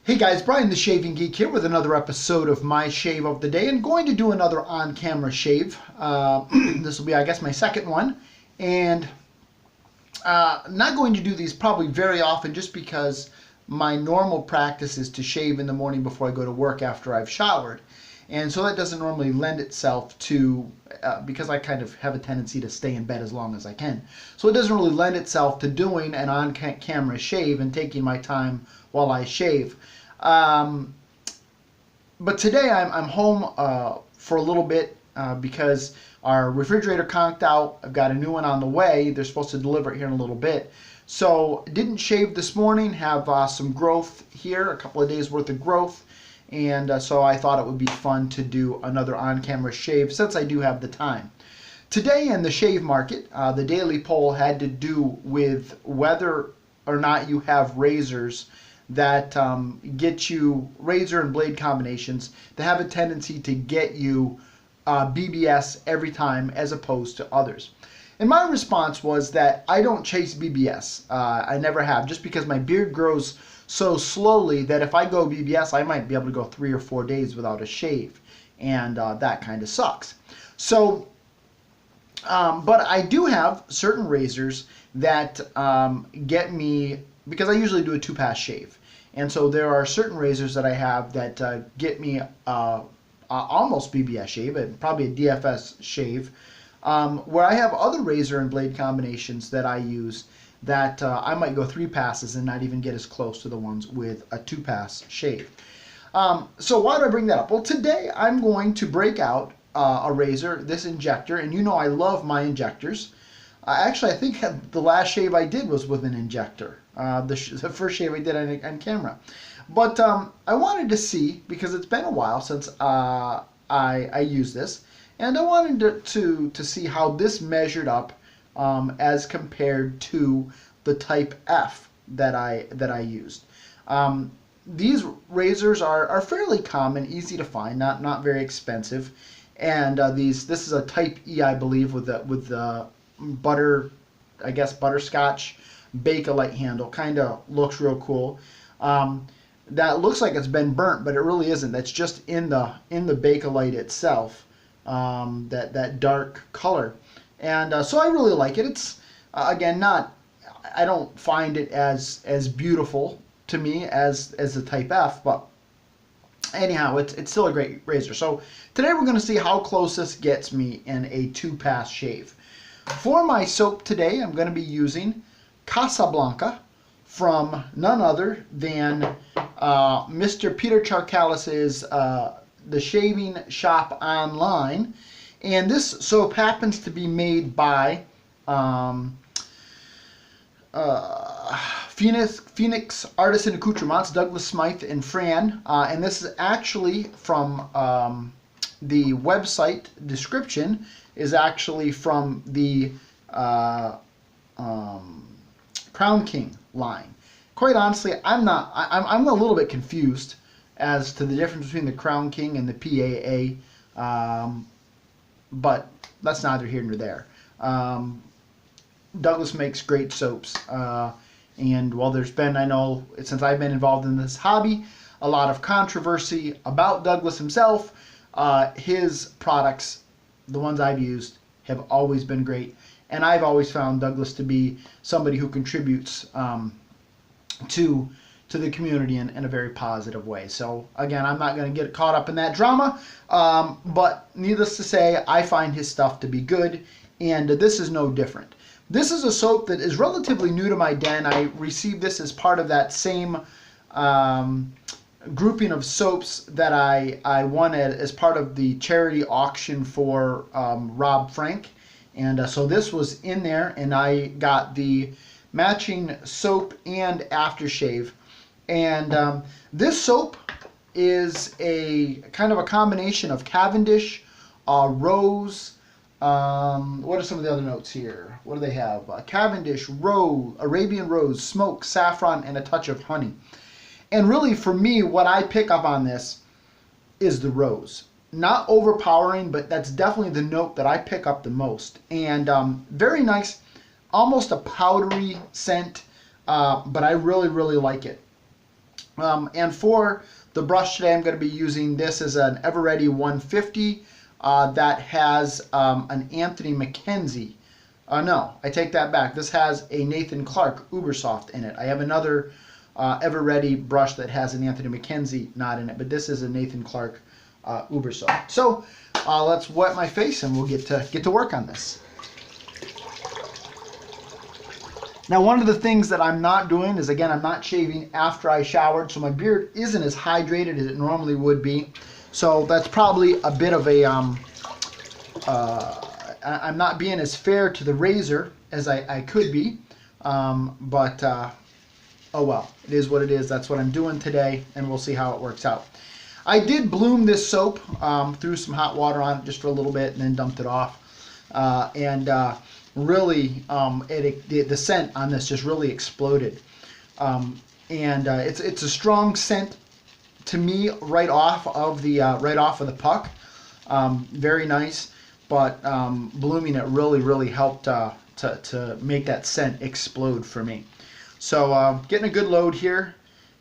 Hey guys, Brian the Shaving Geek here with another episode of my shave of the day, and going to do another on-camera shave. This will be, I guess, my second one, and not going to do these probably very often just because my normal practice is to shave in the morning before I go to work after I've showered. And so that doesn't normally lend itself to, because I kind of have a tendency to stay in bed as long as I can. So it doesn't really lend itself to doing an on-camera shave and taking my time while I shave. But today I'm home for a little bit because our refrigerator conked out. I've got a new one on the way. They're supposed to deliver it here in a little bit. So didn't shave this morning, have some growth here, a couple of days worth of growth. And so I thought it would be fun to do another on-camera shave since I do have the time. Today in the shave market, the daily poll had to do with whether or not you have razors that get you, razor and blade combinations that have a tendency to get you BBS every time as opposed to others. And my response was that I don't chase BBS. I never have, just because my beard grows so slowly that if I go BBS, I might be able to go 3 or 4 days without a shave, and that kind of sucks. So, but I do have certain razors that get me, because I usually do a 2-pass shave, and so there are certain razors that I have that get me almost BBS shave, probably a DFS shave, where I have other razor and blade combinations that I use that I might go 3 passes and not even get as close to the ones with a 2-pass shave. So why do I bring that up? Well, today I'm going to break out a razor, this injector, and you know I love my injectors. Actually, I think the last shave I did was with an injector, the first shave I did on camera. But I wanted to see, because it's been a while since I used this, and I wanted to see how this measured up as compared to the Type F that I used. These razors are fairly common, easy to find, not very expensive, and this is a Type E, I believe, with the butterscotch Bakelite handle. Kind of looks real cool. That looks like it's been burnt, but it really isn't. That's just in the Bakelite itself, that dark color. And so I really like it. It's again, I don't find it as beautiful to me as the Type F, but anyhow, it's still a great razor. So today we're going to see how close this gets me in a 2-pass shave. For my soap today, I'm going to be using Casablanca from none other than Mr. Peter Charkalis's The Shaving Shop Online. And this soap happens to be made by Phoenix Artisan Accoutrements, Douglas Smythe and Fran. And this is actually from the website description is actually from the Crown King line. Quite honestly, I'm a little bit confused as to the difference between the Crown King and the PAA. But that's neither here nor there. Douglas makes great soaps, and while there's been, I know, since I've been involved in this hobby, a lot of controversy about Douglas himself, his products, the ones I've used, have always been great, and I've always found Douglas to be somebody who contributes to the community in a very positive way. So again, I'm not going to get caught up in that drama, but needless to say, I find his stuff to be good, and this is no different. This is a soap that is relatively new to my den. I received this as part of that same grouping of soaps that I won as part of the charity auction for Rob Frank, and so this was in there, and I got the matching soap and aftershave. And this soap is a kind of a combination of Cavendish, rose, what are some of the other notes here? What do they have? Cavendish, rose, Arabian rose, smoke, saffron, and a touch of honey. And really, for me, what I pick up on this is the rose. Not overpowering, but that's definitely the note that I pick up the most. And very nice, almost a powdery scent, but I really, really like it. And for the brush today, I'm going to be using this as an Everready 150 that has an Anthony Mackenzie. No, I take that back. This has a Nathan Clark Ubersoft in it. I have another Everready brush that has an Anthony Mackenzie knot in it, but this is a Nathan Clark Ubersoft. So let's wet my face and we'll get to work on this. Now, one of the things that I'm not doing is, again, I'm not shaving after I showered, so my beard isn't as hydrated as it normally would be. So that's probably a bit of a, I'm not being as fair to the razor as I could be, but oh well, it is what it is. That's what I'm doing today, and we'll see how it works out. I did bloom this soap, threw some hot water on it just for a little bit and then dumped it off. Really, the scent on this just really exploded. It's a strong scent to me right off of the puck. Very nice, but blooming it really helped to make that scent explode for me. So getting a good load here,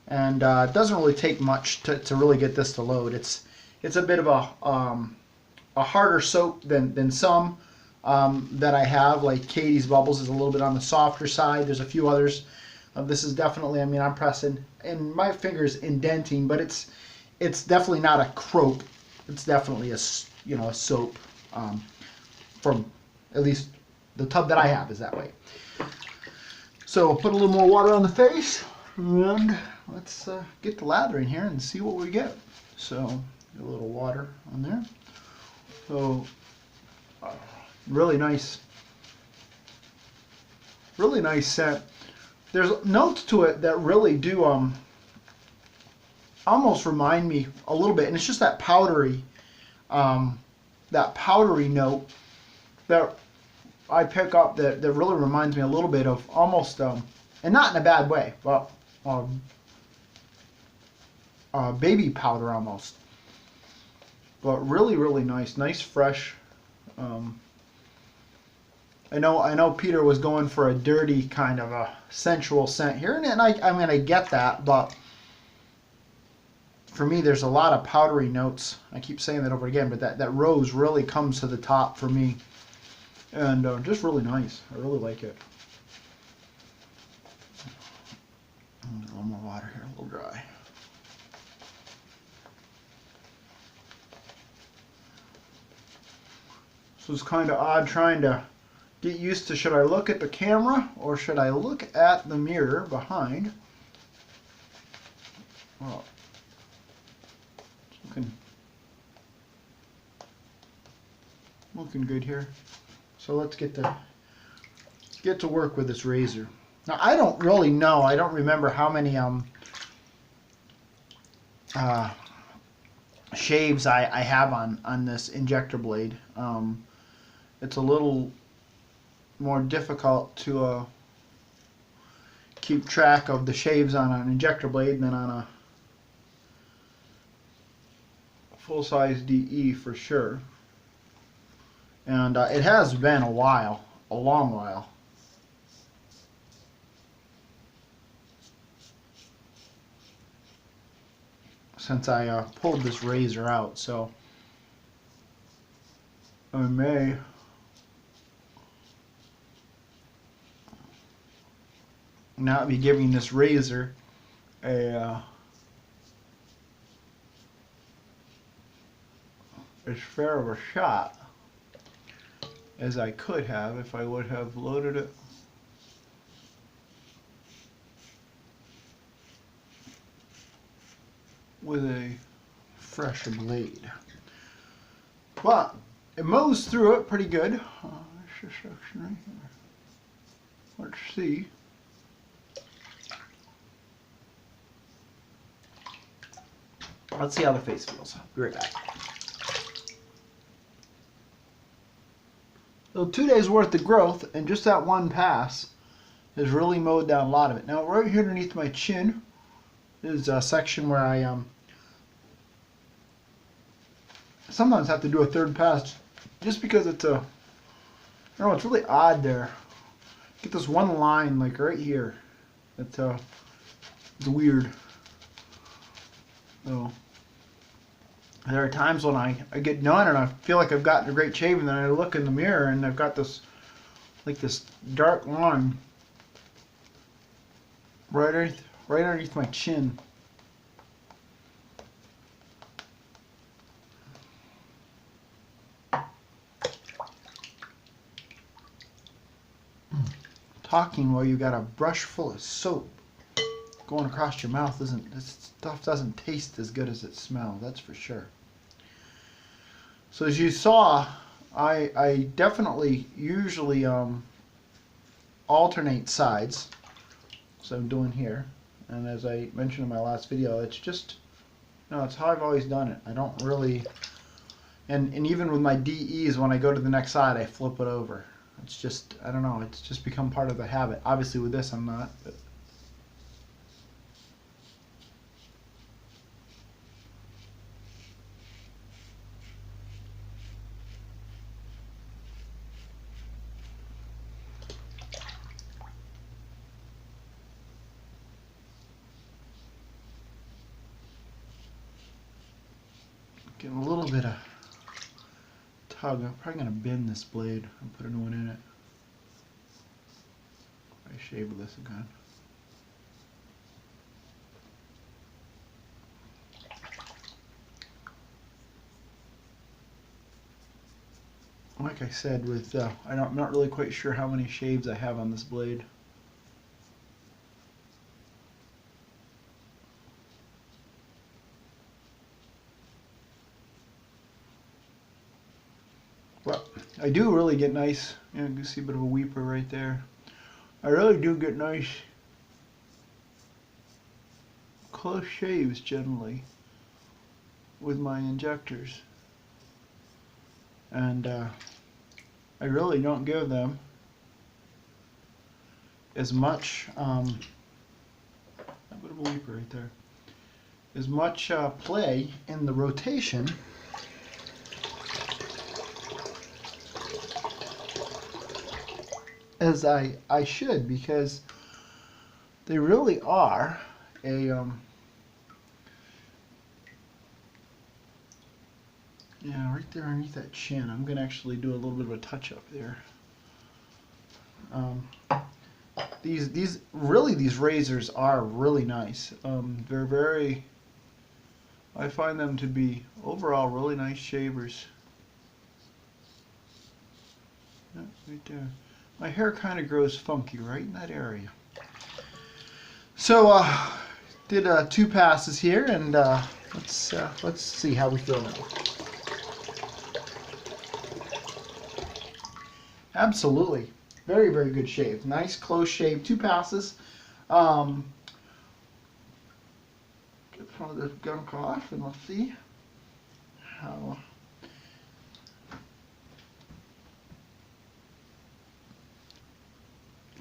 and it doesn't really take much to really get this to load. It's a bit of a harder soap than some that I have, like Katie's Bubbles is a little bit on the softer side. There's a few others. This is definitely, I mean, I'm pressing and my finger's indenting, but it's definitely not a crope. It's definitely a soap. From at least the tub that I have is that way. So put a little more water on the face, and let's get the lathering here and see what we get. So a little water on there. So really nice scent. There's notes to it that really do almost remind me a little bit, and it's just that powdery note that I pick up that really reminds me a little bit of almost and not in a bad way, but baby powder almost. But really nice fresh. I know Peter was going for a dirty kind of a sensual scent here, and I get that, but for me there's a lot of powdery notes. I keep saying that over again, but that rose really comes to the top for me, and just really nice. I really like it. A little more water here, a little dry. So it's kind of odd trying to get used to, should I look at the camera or should I look at the mirror behind? Well, it's looking good here. So let's get to work with this razor. Now I don't really know. I don't remember how many shaves I have on this injector blade. It's a little more difficult to keep track of the shaves on an injector blade than on a full-size DE for sure. And it has been a while, a long while. Since I pulled this razor out, so I may not be giving this razor as fair of a shot as I could have if I would have loaded it with a fresher blade. But it mows through it pretty good. There's a section right here. Let's see. Let's see how the face feels. Be right back. So 2 days worth of growth, and just that one pass has really mowed down a lot of it. Now right here underneath my chin is a section where I sometimes have to do a third pass just because it's I don't know, it's really odd there. Get this one line like right here. It's weird. So there are times when I get done and I feel like I've gotten a great shave, and then I look in the mirror and I've got this, like this dark line right underneath my chin. Talking while you got a brush full of soap going across your mouth this stuff doesn't taste as good as it smells, that's for sure. So as you saw, I definitely usually alternate sides. So I'm doing here, and as I mentioned in my last video, it's just, it's how I've always done it. I don't really, and even with my DEs, when I go to the next side, I flip it over. It's just, I don't know, it's just become part of the habit. Obviously with this I'm not, but getting a little bit of tug. I'm probably going to bend this blade and put a new one in it. I shave with this again. Like I said, with I'm not really quite sure how many shaves I have on this blade. But I do really get nice, you can see a bit of a weeper right there. I really do get nice close shaves generally with my injectors. And I really don't give them as much, a bit of a weeper right there, as much play in the rotation as I should, because they really are a yeah, right there underneath that chin. I'm gonna actually do a little bit of a touch up there. These razors are really nice. They're very, I find them to be overall really nice shavers. Yeah, right there. My hair kind of grows funky right in that area. So did 2 passes here, and let's see how we feel now. Absolutely, very, very good shave. Nice close shave, 2 passes. Get some of this gunk off, and let's see how.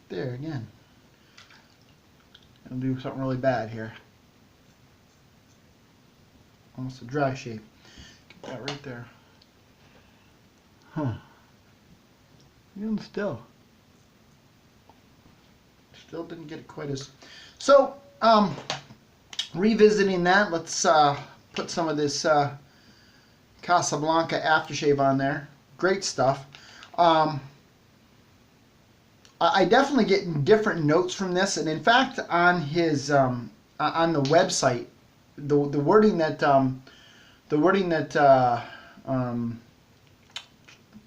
There again. I'll do something really bad here. Almost a dry shave. Get that right there. Huh. Even still didn't get it quite as. So, revisiting that, let's put some of this Casablanca aftershave on there. Great stuff. I definitely get different notes from this, and in fact, on his on the website, the wording that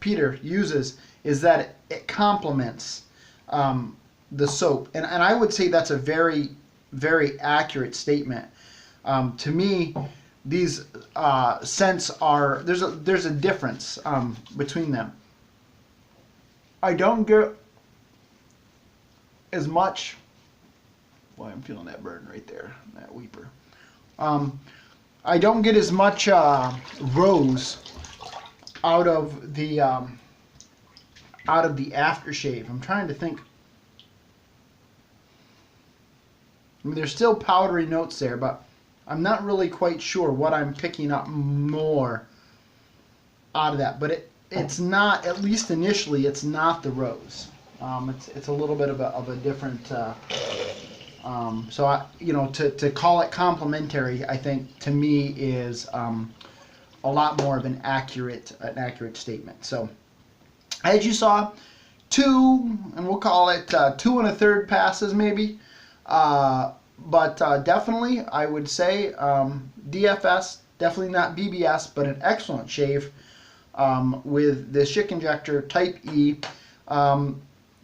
Peter uses is that it complements the soap, and I would say that's a very, very accurate statement. To me, these scents are, there's a difference between them. I don't get as much. Boy, I'm feeling that burn right there, that weeper. I don't get as much rose out of the aftershave. I'm trying to think. I mean, there's still powdery notes there, but I'm not really quite sure what I'm picking up more out of that. But it's not, at least initially, it's not the rose. It's a little bit of a different So to call it complimentary, I think to me is a lot more of an accurate statement. So as you saw, 2, and we'll call it 2 1/3 passes maybe, but definitely I would say DFS, definitely not BBS, but an excellent shave with the Schick Injector Type E.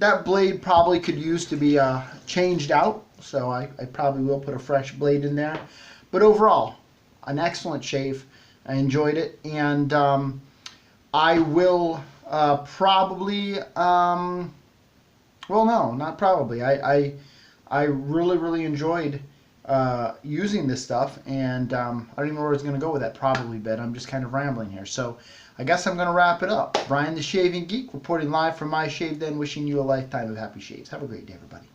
That blade probably could use to be changed out, so I probably will put a fresh blade in there. But overall, an excellent shave. I enjoyed it, and I will probably, well, no, not probably. I really enjoyed using this stuff, and I don't even know where I was going to go with that probably bit. I'm just kind of rambling here. So I guess I'm going to wrap it up. Brian the Shaving Geek reporting live from My Shave Den, wishing you a lifetime of happy shaves. Have a great day, everybody.